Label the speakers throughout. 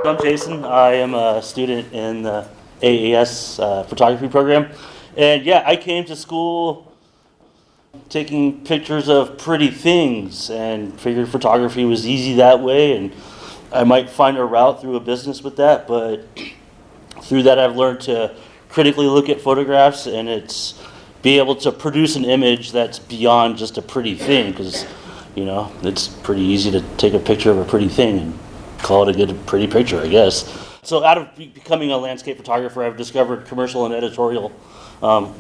Speaker 1: I'm Jason. I am a student in the AAS photography program. And yeah, I came to school taking pictures of pretty things and figured photography was easy that way, and I might find a route through a business with that, but through that I've learned to critically look at photographs and be able to produce an image that's beyond just a pretty thing, because it's pretty easy to take a picture of a pretty thing and call it a good pretty picture, I guess. So out of becoming a landscape photographer, I've discovered commercial and editorial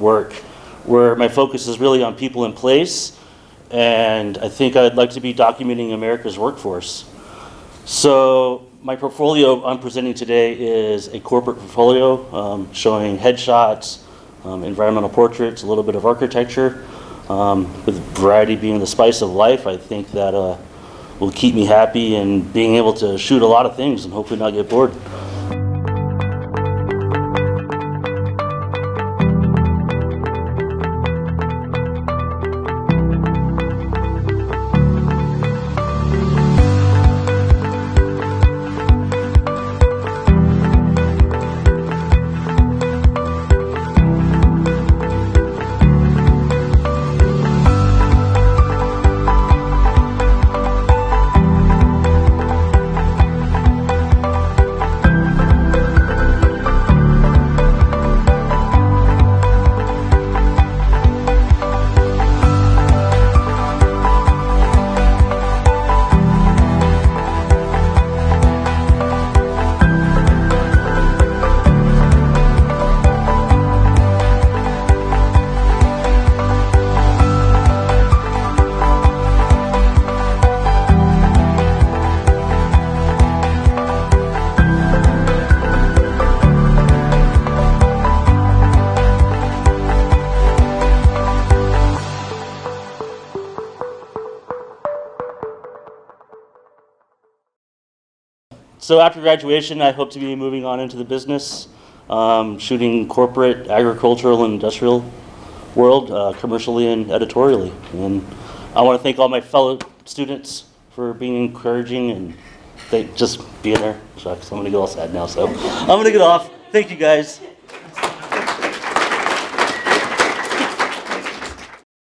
Speaker 1: work where my focus is really on people in place, and I think I'd like to be documenting America's workforce. So my portfolio I'm presenting today is a corporate portfolio showing headshots, environmental portraits, a little bit of architecture, with variety being the spice of life. I think that will keep me happy and being able to shoot a lot of things and hopefully not get bored. So after graduation, I hope to be moving on into the business, shooting corporate, agricultural, and industrial world, commercially and editorially. And I want to thank all my fellow students for being encouraging and just being there. Shucks, I'm going to get all sad now, so I'm going to get off. Thank you, guys.